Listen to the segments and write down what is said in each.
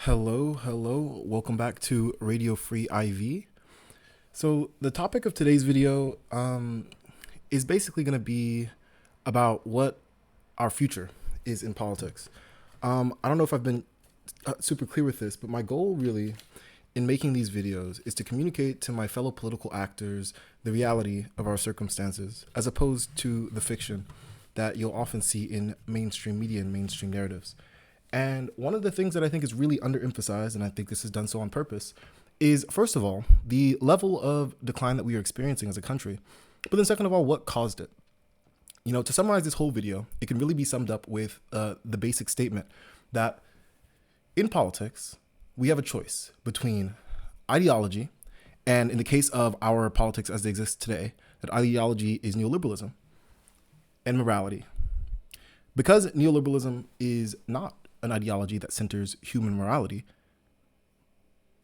Hello. Welcome back to Radio Free IV. So the topic of today's video is basically going to be about what our future is in politics. I don't know if I've been super clear with this, but my goal really in making these videos is to communicate to my fellow political actors the reality of our circumstances, as opposed to the fiction that you'll often see in mainstream media and mainstream narratives. And one of the things that I think is really underemphasized, and I think this is done so on purpose, is first of all, the level of decline that we are experiencing as a country. But then second of all, what caused it? You know, to summarize this whole video, it can really be summed up with the basic statement that in politics, we have a choice between ideology, and in the case of our politics as they exist today, that ideology is neoliberalism, and morality. Because neoliberalism is not an ideology that centers human morality,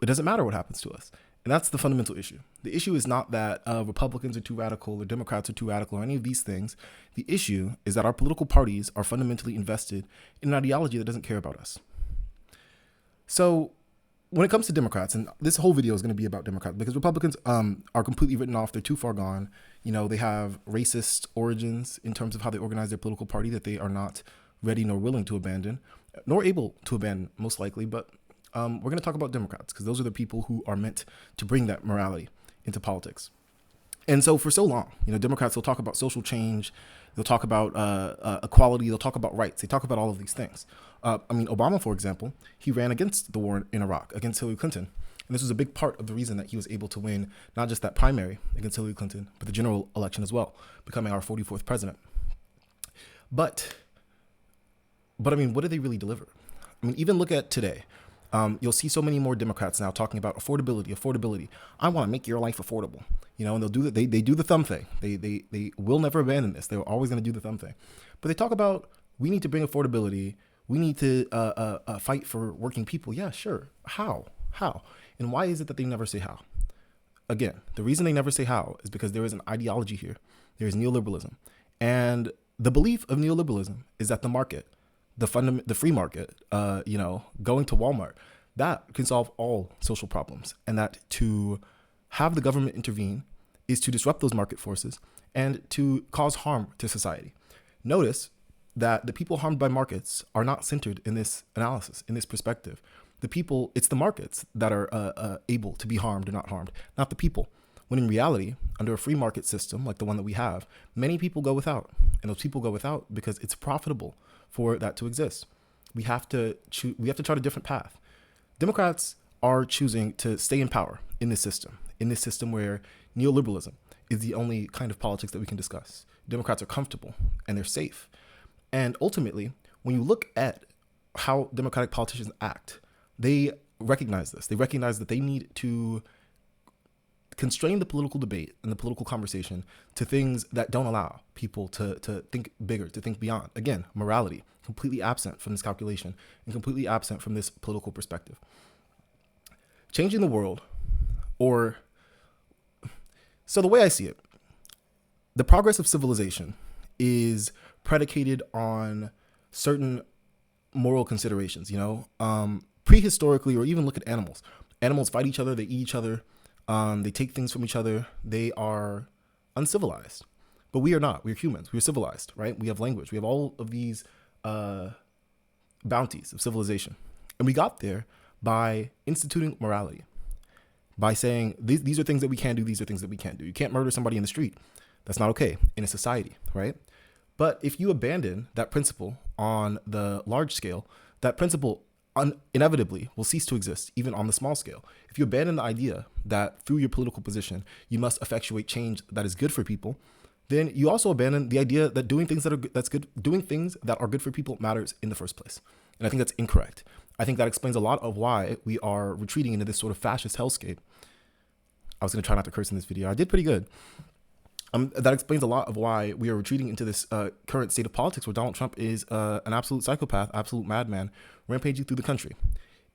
it doesn't matter what happens to us. And that's the fundamental issue. The issue is not that Republicans are too radical or Democrats are too radical or any of these things. The issue is that our political parties are fundamentally invested in an ideology that doesn't care about us. So when it comes to Democrats, and this whole video is going to be about Democrats because Republicans are completely written off. They're too far gone. You know, they have racist origins in terms of how they organize their political party that they are not ready nor willing to abandon, nor able to abandon, most likely. But we're going to talk about Democrats because those are the people who are meant to bring that morality into politics. And so for so long, you know, Democrats will talk about social change, they'll talk about equality, they'll talk about rights, they talk about all of these things. Obama, for example, he ran against the war in Iraq, against Hillary Clinton. And this was a big part of the reason that he was able to win not just that primary against Hillary Clinton, but the general election as well, becoming our 44th president. But what did they really deliver? I mean, even look at today. You'll see so many more Democrats now talking about affordability. I want to make your life affordable, you know, and they'll do that. They do the thumb thing. They will never abandon this. They're always going to do the thumb thing. But they talk about, we need to bring affordability. We need to fight for working people. Yeah, sure. How? And why is it that they never say how? Again, the reason they never say how is because there is an ideology here. There is neoliberalism. And the belief of neoliberalism is that the market, the free market, going to Walmart, that can solve all social problems, and that to have the government intervene is to disrupt those market forces and to cause harm to society. Notice that the people harmed by markets are not centered in this analysis, in this perspective. It's the markets that are able to be harmed or not harmed, not the people. When in reality, under a free market system like the one that we have, many people go without, and those people go without because it's profitable for that to exist. We have to chart a different path. Democrats are choosing to stay in power in this system where neoliberalism is the only kind of politics that we can discuss. Democrats are comfortable and they're safe. And ultimately, when you look at how Democratic politicians act, they recognize this. They recognize that they need to constrain the political debate and the political conversation to things that don't allow people to think bigger, to think beyond. Again, morality, completely absent from this calculation and completely absent from this political perspective. Changing the world, so the way I see it, the progress of civilization is predicated on certain moral considerations, prehistorically, or even look at animals. Animals fight each other, they eat each other. They take things from each other. They are uncivilized, but we are not. We're humans. We're civilized, right? We have language. We have all of these bounties of civilization. And we got there by instituting morality, by saying these are things that we can do. These are things that we can't do. You can't murder somebody in the street. That's not okay in a society, right? But if you abandon that principle on the large scale, that principle inevitably will cease to exist, even on the small scale. If you abandon the idea that through your political position, you must effectuate change that is good for people, then you also abandon the idea that doing things that are good for people matters in the first place. And I think that's incorrect. I think that explains a lot of why we are retreating into this sort of fascist hellscape. I was going to try not to curse in this video. I did pretty good. That explains a lot of why we are retreating into this current state of politics where Donald Trump is an absolute psychopath, absolute madman, rampaging through the country.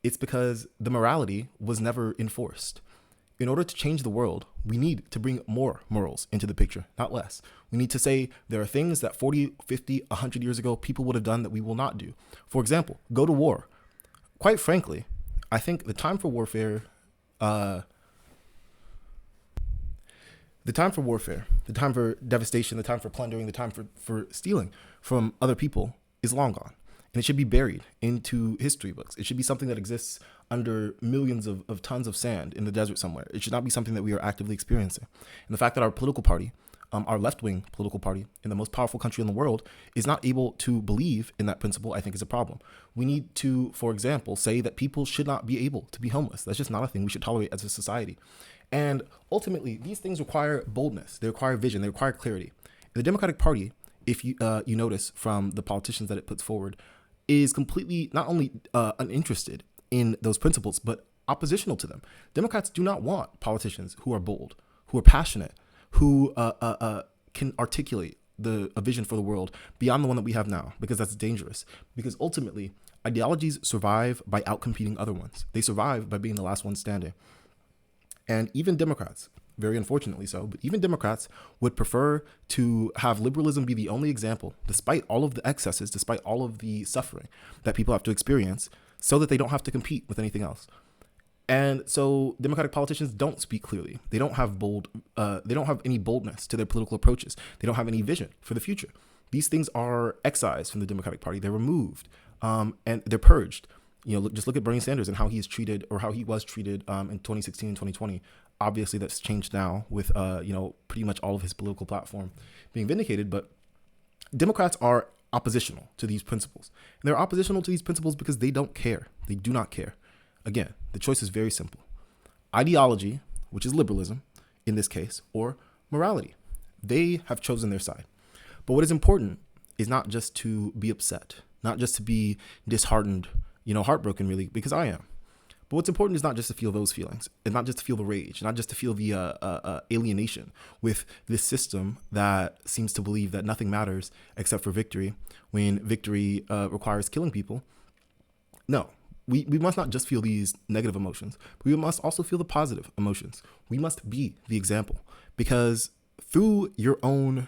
It's because the morality was never enforced. In order to change the world, we need to bring more morals into the picture, not less. We need to say there are things that 40, 50, 100 years ago people would have done that we will not do. For example, go to war. Quite frankly, I think the time for warfare, the time for devastation, the time for plundering, the time for stealing from other people is long gone. And it should be buried into history books. It should be something that exists under millions of tons of sand in the desert somewhere. It should not be something that we are actively experiencing. And the fact that our political party, our left-wing political party in the most powerful country in the world, is not able to believe in that principle, I think is a problem. We need to, for example, say that people should not be able to be homeless. That's just not a thing we should tolerate as a society. And ultimately, these things require boldness. They require vision. They require clarity. And the Democratic Party, if you notice from the politicians that it puts forward, is completely not only uninterested in those principles, but oppositional to them. Democrats do not want politicians who are bold, who are passionate, who can articulate a vision for the world beyond the one that we have now, because that's dangerous. Because ultimately, ideologies survive by outcompeting other ones. They survive by being the last one standing. And even Democrats, very unfortunately so, but even Democrats would prefer to have liberalism be the only example, despite all of the excesses, despite all of the suffering that people have to experience, so that they don't have to compete with anything else. And so Democratic politicians don't speak clearly. They don't have any boldness to their political approaches. They don't have any vision for the future. These things are excised from the Democratic Party. They're removed, and they're purged. Just look at Bernie Sanders and how he is treated, or how he was treated in 2016 and 2020. Obviously, that's changed now with pretty much all of his political platform being vindicated. But Democrats are oppositional to these principles, and they're oppositional to these principles because they don't care. They do not care. Again, the choice is very simple: ideology, which is liberalism in this case, or morality. They have chosen their side. But what is important is not just to be upset, not just to be disheartened, heartbroken, really, because I am. But what's important is not just to feel those feelings, and not just to feel the rage, not just to feel the alienation with this system that seems to believe that nothing matters except for victory, when victory requires killing people. No, we must not just feel these negative emotions, but we must also feel the positive emotions. We must be the example, because through your own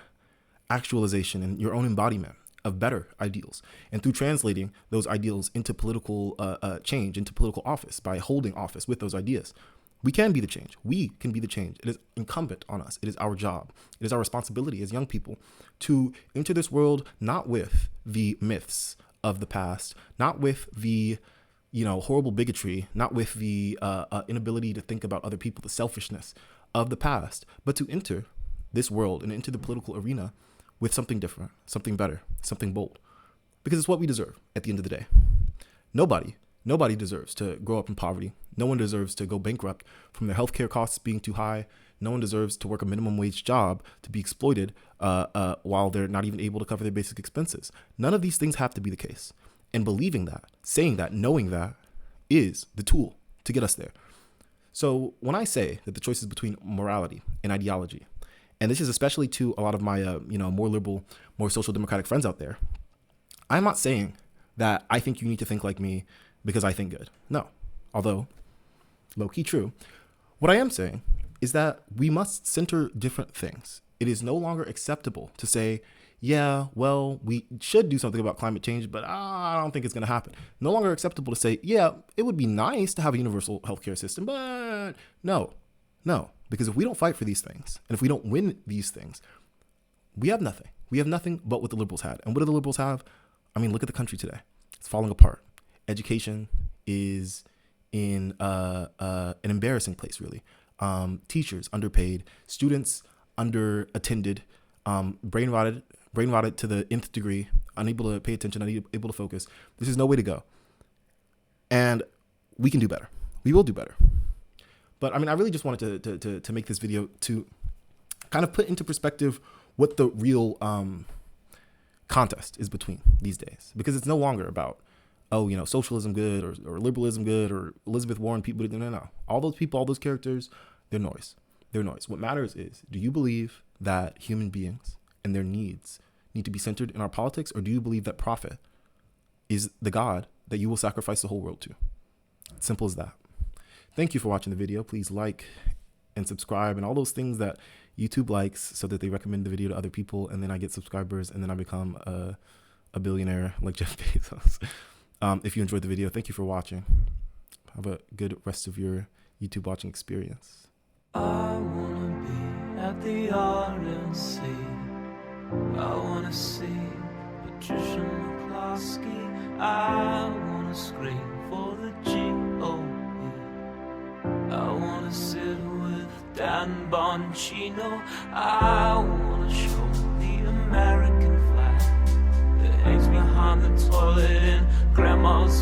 actualization and your own embodiment of better ideals, and through translating those ideals into political change, into political office, by holding office with those ideas, we can be the change. We can be the change. It is incumbent on us. It is our job. It is our responsibility as young people to enter this world not with the myths of the past, not with the horrible bigotry, not with the inability to think about other people, the selfishness of the past, but to enter this world and into the political arena with something different, something better, something bold, because it's what we deserve at the end of the day. Nobody deserves to grow up in poverty. No one deserves to go bankrupt from their healthcare costs being too high. No one deserves to work a minimum wage job, to be exploited while they're not even able to cover their basic expenses. None of these things have to be the case. And believing that, saying that, knowing that is the tool to get us there. So when I say that the choice is between morality and ideology, and this is especially to a lot of my, more liberal, more social democratic friends out there, I'm not saying that I think you need to think like me because I think good. No, although low-key true. What I am saying is that we must center different things. It is no longer acceptable to say, yeah, well, we should do something about climate change, but I don't think it's going to happen. No longer acceptable to say, yeah, it would be nice to have a universal healthcare system, but no. Because if we don't fight for these things, and if we don't win these things, we have nothing. We have nothing but what the liberals had. And what do the liberals have? I mean, look at the country today. It's falling apart. Education is in an embarrassing place, really. Teachers underpaid, students underattended, brain rotted to the nth degree, unable to pay attention, unable to focus. This is no way to go. And we can do better. We will do better. But I mean, I really just wanted to make this video to kind of put into perspective what the real contest is between these days, because it's no longer about, socialism good or liberalism good or Elizabeth Warren people. No. All those people, all those characters, they're noise. They're noise. What matters is, do you believe that human beings and their needs need to be centered in our politics, or do you believe that profit is the God that you will sacrifice the whole world to? Simple as that. Thank you for watching the video. Please like and subscribe and all those things that YouTube likes, so that they recommend the video to other people, and then I get subscribers, and then I become a billionaire like Jeff Bezos. If you enjoyed the video, thank you for watching. Have a good rest of your YouTube watching experience. I wanna be at the RNC. I wanna see Patricia McCloskey. I wanna scream for the GOP. I wanna sit with Dan Bongino. I wanna show the American flag that hangs behind the toilet in Grandma's